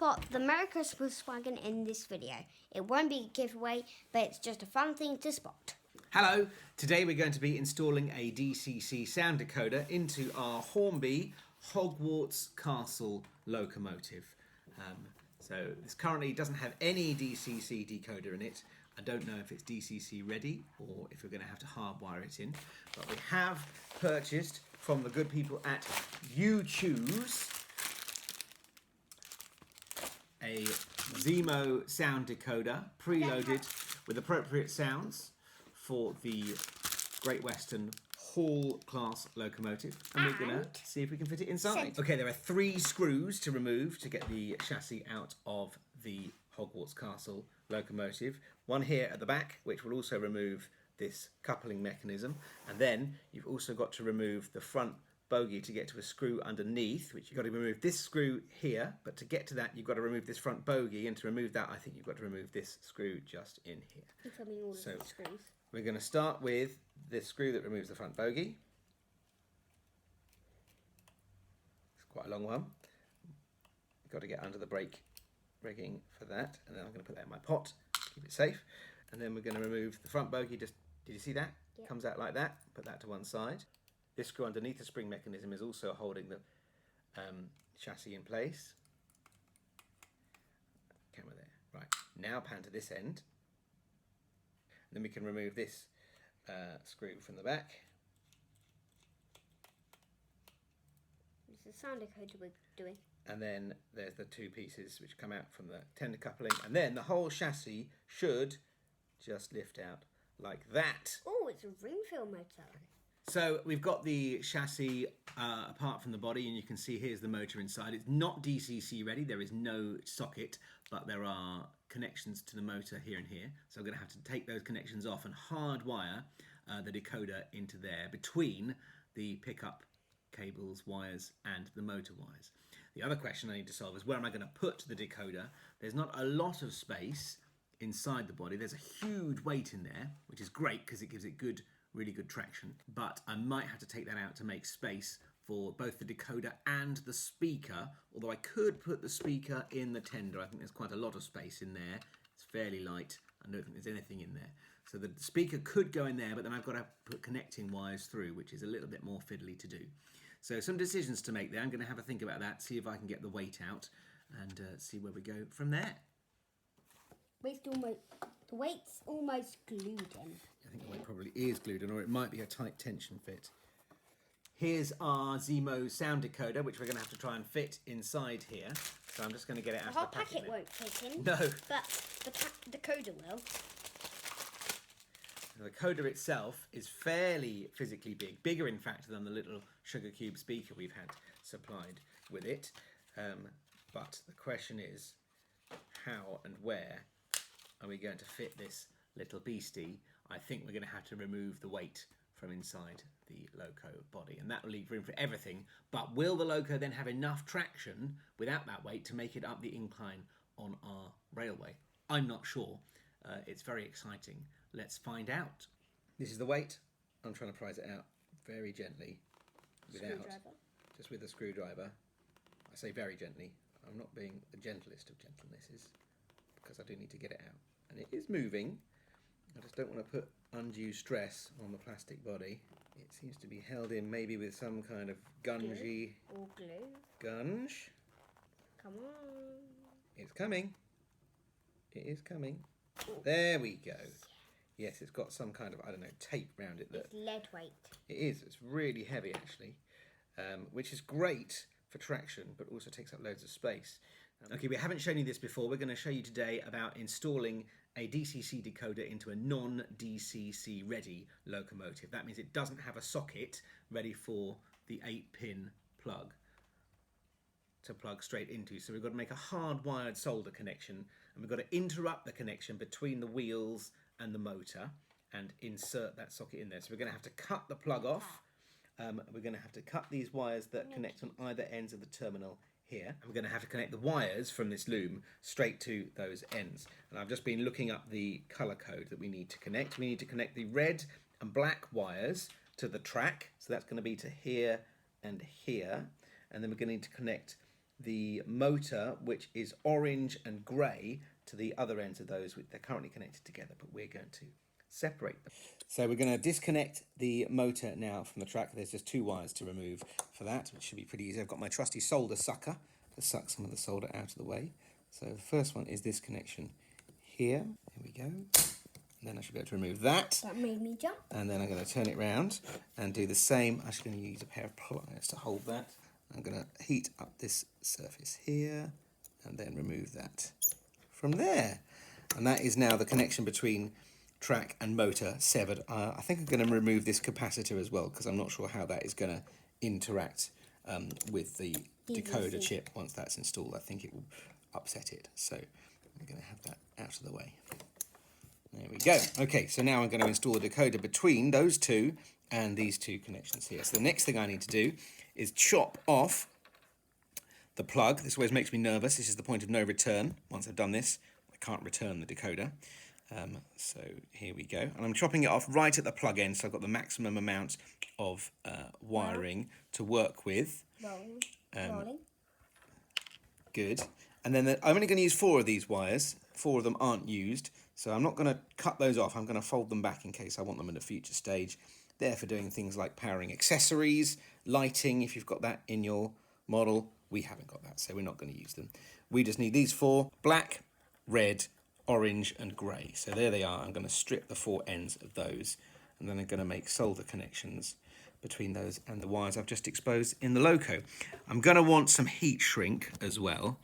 got the Merry Christmas wagon in this video. It won't be a giveaway, but it's just a fun thing to spot. Hello, today we're going to be installing a DCC sound decoder into our Hornby Hogwarts Castle locomotive. So this currently doesn't have any DCC decoder in it. I don't know if it's DCC ready or if we're going to have to hardwire it in. But we have purchased from the good people at YouChoos a Zimo sound decoder preloaded with appropriate sounds for the Great Western Hall class locomotive, and we're going to see if we can fit it inside. Okay, there are 3 screws to remove to get the chassis out of the Hogwarts Castle locomotive. One here at the back, which will also remove this coupling mechanism, and then you've also got to remove the front bogie to get to a screw underneath, which you've got to remove this screw here, but to get to that you've got to remove this front bogie, and to remove that I think you've got to remove this screw just in here. So we're going to start with the screw that removes the front bogie. It's quite a long one. You've got to get under the brake rigging for that, and then I'm going to put that in my pot, keep it safe. And then we're going to remove the front bogie. Did you see that? Yep. Comes out like that. Put that to one side. This screw underneath the spring mechanism is also holding the chassis in place. Camera there. Right, now pan to this end. Then we can remove this screw from the back. It's the sound decoder we're doing. And then there's the 2 pieces which come out from the tender coupling. And then the whole chassis should just lift out like that. Oh, it's a ring-fill motor. So we've got the chassis apart from the body, and you can see here's the motor inside. It's not DCC ready, there is no socket, but there are connections to the motor here and here. So I'm going to have to take those connections off and hardwire the decoder into there between the pickup cables, wires and the motor wires. The other question I need to solve is where am I going to put the decoder? There's not a lot of space inside the body. There's a huge weight in there, which is great because it gives it really good traction, but I might have to take that out to make space for both the decoder and the speaker, although I could put the speaker in the tender. I think there's quite a lot of space in there. It's fairly light. I don't think there's anything in there. So the speaker could go in there, but then I've got to put connecting wires through, which is a little bit more fiddly to do. So some decisions to make there. I'm going to have a think about that, see if I can get the weight out, and see where we go from there. The weight's almost glued in. I think the weight probably is glued in, or it might be a tight tension fit. Here's our Zimo sound decoder, which we're going to have to try and fit inside here. So I'm just going to get it out of the packet. The whole packet won't fit in. No. But the decoder will. The decoder itself is fairly physically big, bigger in fact than the little sugar cube speaker we've had supplied with it. But the question is, how and where are we going to fit this little beastie? I think we're going to have to remove the weight from inside the loco body, and that will leave room for everything. But will the loco then have enough traction without that weight to make it up the incline on our railway? I'm not sure. It's very exciting. Let's find out. This is the weight. I'm trying to prise it out very gently, just with a screwdriver. I say very gently. I'm not being the gentlest of gentlenesses, because I do need to get it out. And it is moving. I just don't want to put undue stress on the plastic body. It seems to be held in maybe with some kind of gungy... Or glue. Gunge. Come on. It's coming. It is coming. There we go. Yes, it's got some kind of, I don't know, tape around it. It's lead weight. It is. It's really heavy, actually, which is great for traction, but also takes up loads of space. Okay, we haven't shown you this before. We're going to show you today about installing a DCC decoder into a non-DCC ready locomotive. That means it doesn't have a socket ready for the 8-pin plug to plug straight into. So we've got to make a hardwired solder connection, and we've got to interrupt the connection between the wheels and the motor and insert that socket in there. So we're going to have to cut the plug off. We're going to have to cut these wires that connect on either ends of the terminal here. And we're going to have to connect the wires from this loom straight to those ends. And I've just been looking up the colour code that we need to connect. We need to connect the red and black wires to the track. So that's going to be to here and here. And then we're going to need to connect the motor, which is orange and grey, to the other ends of those. They're currently connected together, but we're going to separate them. So we're going to disconnect the motor now from the track. There's just 2 wires to remove for that, which should be pretty easy. I've got my trusty solder sucker to suck some of the solder out of the way. So the first one is this connection here. Here we go. And then I should be able to remove that. That made me jump. And then I'm going to turn it round and do the same. I'm actually going to use a pair of pliers to hold that. I'm going to heat up this surface here and then remove that from there. And that is now the connection between track and motor severed. I think I'm going to remove this capacitor as well, because I'm not sure how that is going to interact with the decoder chip once that's installed. I think it will upset it. So I'm going to have that out of the way. There we go. Okay, so now I'm going to install the decoder between those 2 and these 2 connections here. So the next thing I need to do is chop off the plug. This always makes me nervous. This is the point of no return. Once I've done this, I can't return the decoder. So here we go. And I'm chopping it off right at the plug end, so I've got the maximum amount of wiring to work with. Rolling. Good. And then I'm only going to use 4 of these wires. 4 of them aren't used, so I'm not going to cut those off. I'm going to fold them back in case I want them in a future stage. They're for doing things like powering accessories, lighting, if you've got that in your model. We haven't got that, so we're not going to use them. We just need these 4, black, red, orange and grey. So there they are. I'm going to strip the 4 ends of those, and then I'm going to make solder connections between those and the wires I've just exposed in the loco. I'm going to want some heat shrink as well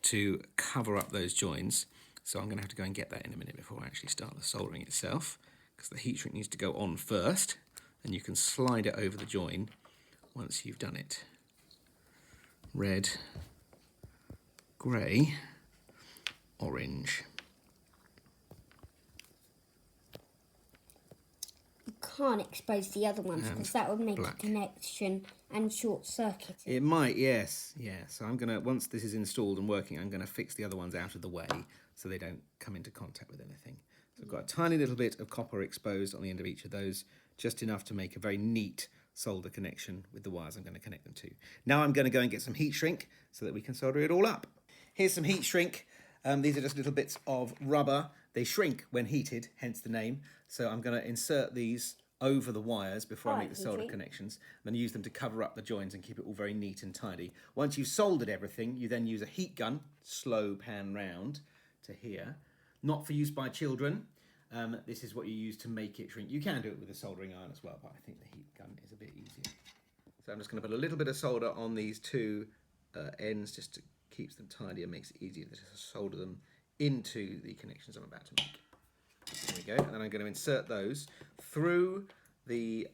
to cover up those joins. So I'm going to have to go and get that in a minute before I actually start the soldering itself, because the heat shrink needs to go on first, and you can slide it over the join once you've done it. Red, grey, orange. You can't expose the other ones because that would make black. a connection and short circuit it. It might, yes. Yeah, so I'm going to, once this is installed and working, I'm going to fix the other ones out of the way so they don't come into contact with anything. So I've got a tiny little bit of copper exposed on the end of each of those, just enough to make a very neat solder connection with the wires I'm going to connect them to. Now I'm going to go and get some heat shrink so that we can solder it all up. Here's some heat shrink. These are just little bits of rubber. They shrink when heated, hence the name. So I'm going to insert these over the wires before I make the solder connections, and then use them to cover up the joins and keep it all very neat and tidy. Once you've soldered everything, you then use a heat gun, slow pan round to here. Not for use by children. This is what you use to make it shrink. You can do it with a soldering iron as well, but I think the heat gun is a bit easier. So I'm just going to put a little bit of solder on these 2 ends just to keep them tidy and makes it easier to solder them into the connections I'm about to make. There we go. And then I'm going to insert those through the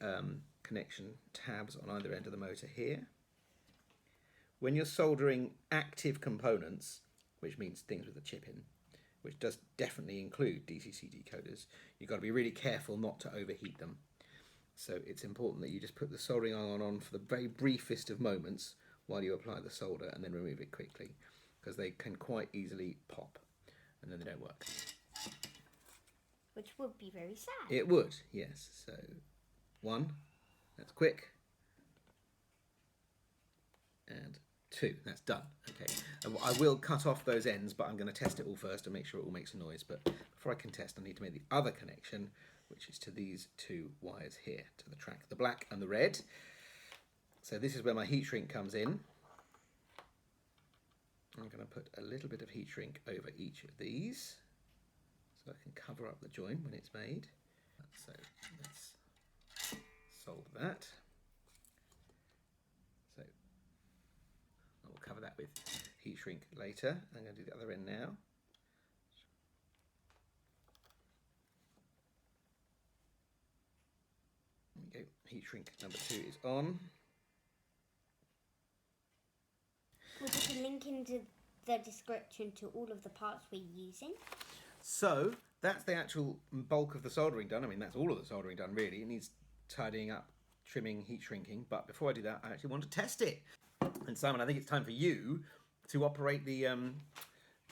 connection tabs on either end of the motor here. When you're soldering active components, which means things with a chip in, which does definitely include DCC decoders, you've got to be really careful not to overheat them. So it's important that you just put the soldering iron on for the very briefest of moments while you apply the solder, and then remove it quickly, because they can quite easily pop and then they don't work. Which would be very sad. It would, yes. So 1, that's quick, and 2, that's done. Okay, I will cut off those ends, but I'm going to test it all first and make sure it all makes a noise. But before I can test, I need to make the other connection, which is to these 2 wires here, to the track, the black and the red. So this is where my heat shrink comes in. I'm going to put a little bit of heat shrink over each of these, so I can cover up the join when it's made. So let's solder that. So I will cover that with heat shrink later. I'm going to do the other end now. There we go. Heat shrink number 2 is on. We'll put a link into the description to all of the parts we're using. So that's the actual bulk of the soldering done. I mean, that's all of the soldering done, really. It needs tidying up, trimming, heat shrinking. But before I do that, I actually want to test it. And Simon, I think it's time for you to operate the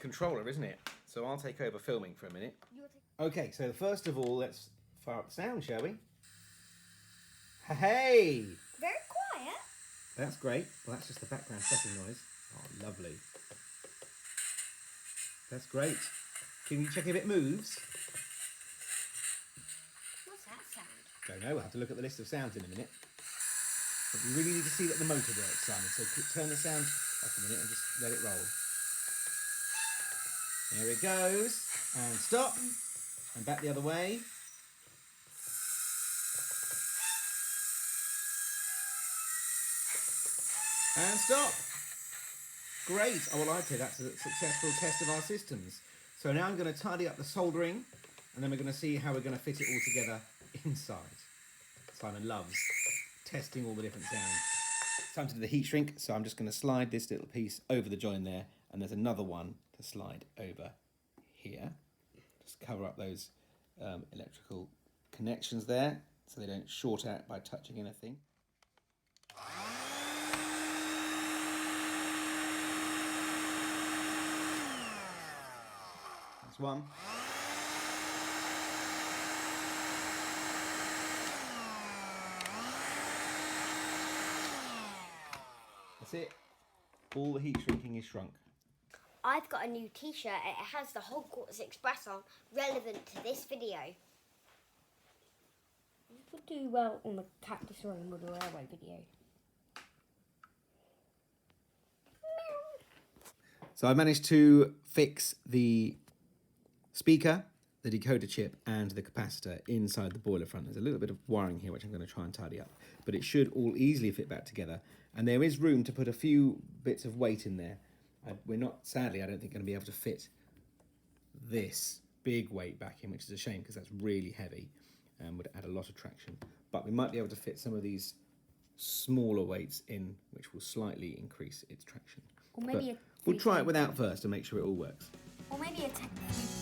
controller, isn't it? So I'll take over filming for a minute. Okay, so first of all, let's fire up the sound, shall we? Hey! Very quiet. That's great. Well, that's just the background setting noise. Oh, lovely. That's great. Can you check if it moves? What's that sound? Don't know. We'll have to look at the list of sounds in a minute. But we really need to see that the motor works, Simon. So turn the sound off a minute and just let it roll. There it goes. And stop. And back the other way. And stop. Great. Oh, well, I'd say that's a successful test of our systems. So now I'm going to tidy up the soldering, and then we're going to see how we're going to fit it all together inside. Simon loves testing all the different sounds. Time to do the heat shrink, so I'm just going to slide this little piece over the join there, and there's another one to slide over here. Just cover up those electrical connections there, so they don't short out by touching anything. That's one. That's it. All the heat shrinking is shrunk. I've got a new t-shirt and it has the Hogwarts Express on, relevant to this video. You would do well on the Cactus Running with the Railway video. So I managed to fix the speaker, the decoder chip and the capacitor inside the boiler front. There's a little bit of wiring here which I'm going to try and tidy up, but it should all easily fit back together, and there is room to put a few bits of weight in there. We're not, sadly, I don't think going to be able to fit this big weight back in, which is a shame because that's really heavy and would add a lot of traction, but we might be able to fit some of these smaller weights in, which will slightly increase its traction. Or maybe We'll try it without first to make sure it all works. Or maybe a 10 grams.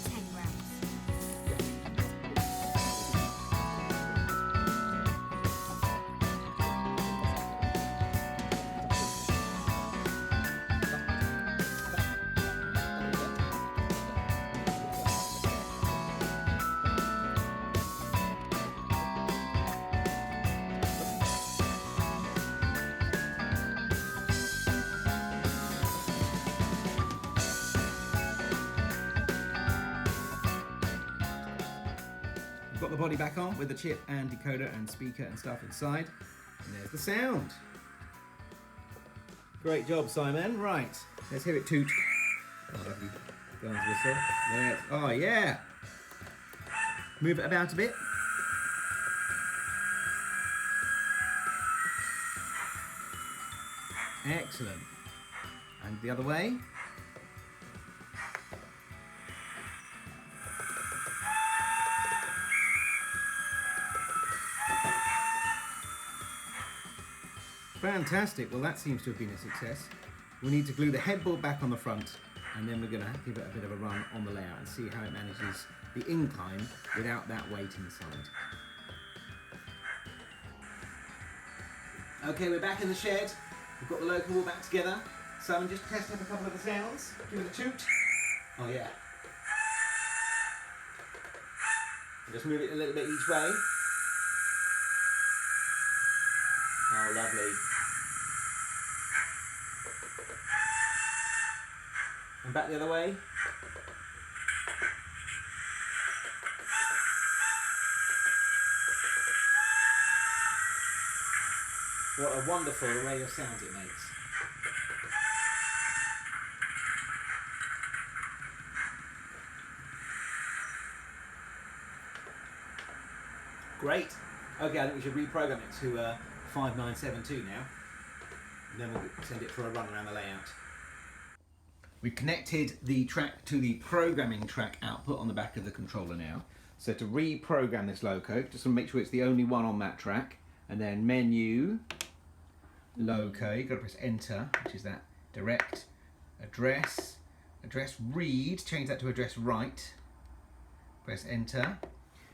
We've got the body back on with the chip and decoder and speaker and stuff inside. And there's the sound. Great job, Simon. Right, let's hear it toot. Oh, lovely. Guns whistle. There. Oh, yeah. Move it about a bit. Excellent. And the other way. Fantastic. Well, that seems to have been a success. We need to glue the headboard back on the front, and then we're going to give it a bit of a run on the layout and see how it manages the incline without that weight inside. Okay, we're back in the shed. We've got the loco all back together. Simon, just test up a couple of the sounds. Give it a toot. Oh, yeah. And just move it a little bit each way. Oh, lovely. And back the other way. What a wonderful array of sounds it makes. Great. Okay, I think we should reprogram it to 5972 now. And then we'll send it for a run around the layout. We've connected the track to the programming track output on the back of the controller now. So to reprogram this loco, just to make sure it's the only one on that track, and then menu, loco, you've got to press enter, which is that direct, address read, change that to address write, press enter,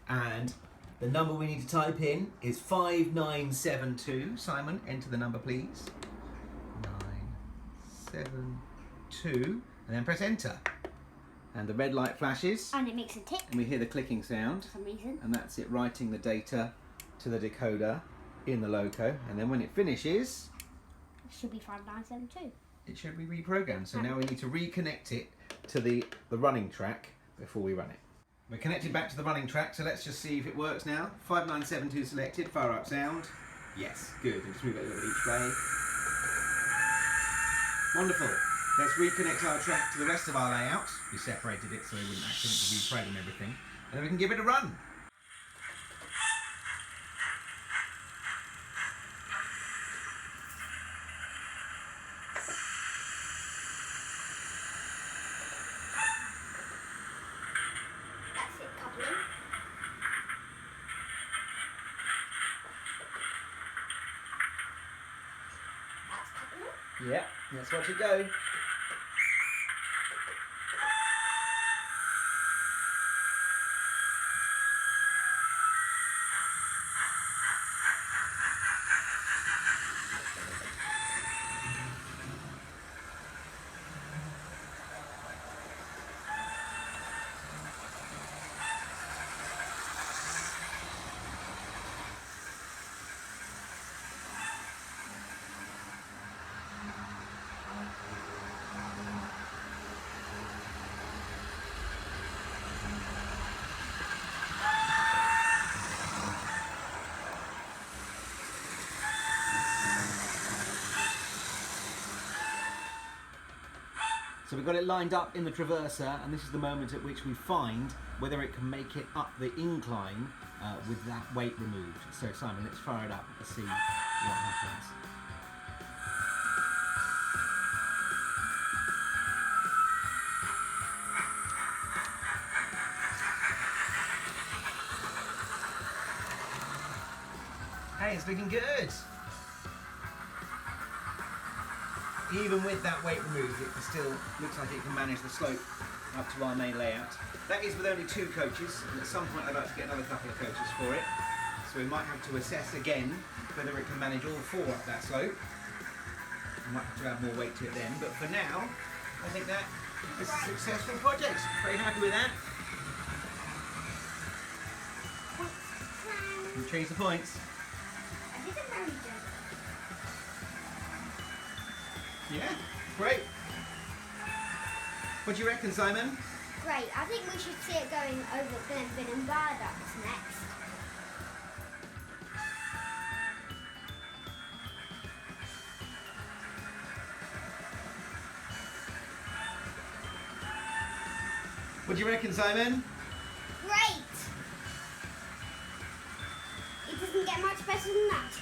and the number we need to type in is 5972. Simon, enter the number please. 972, and then press enter. And the red light flashes. And it makes a tick. And we hear the clicking sound. For some reason. And that's it writing the data to the decoder in the loco. And then when it finishes, It should be 5972. it should be reprogrammed. So now we need to reconnect it to the running track before we run it. We're connected back to the running track, so let's just see if it works now. 5972 selected, fire up sound. Yes, good. And just move it a little bit each way. Wonderful. Let's reconnect our track to the rest of our layout. We separated it so we wouldn't accidentally reprogram everything. And then we can give it a run. That's it, coupling. That's coupling. Yeah, let's watch it go. So we've got it lined up in the traverser, and this is the moment at which we find whether it can make it up the incline with that weight removed. So Simon, let's fire it up and see what happens. Hey, it's looking good. Even with that weight removed, it still looks like it can manage the slope up to our main layout. That is with only 2 coaches, and at some point I'd like to get another couple of coaches for it. So we might have to assess again whether it can manage all 4 up that slope. We might have to add more weight to it then, but for now, I think that is a successful project. Very happy with that. And change the points. I did a very good. Yeah, great. What do you reckon, Simon? Great. I think we should see it going over Glenfin and Viaducts next. What do you reckon, Simon? Great. It doesn't get much better than that.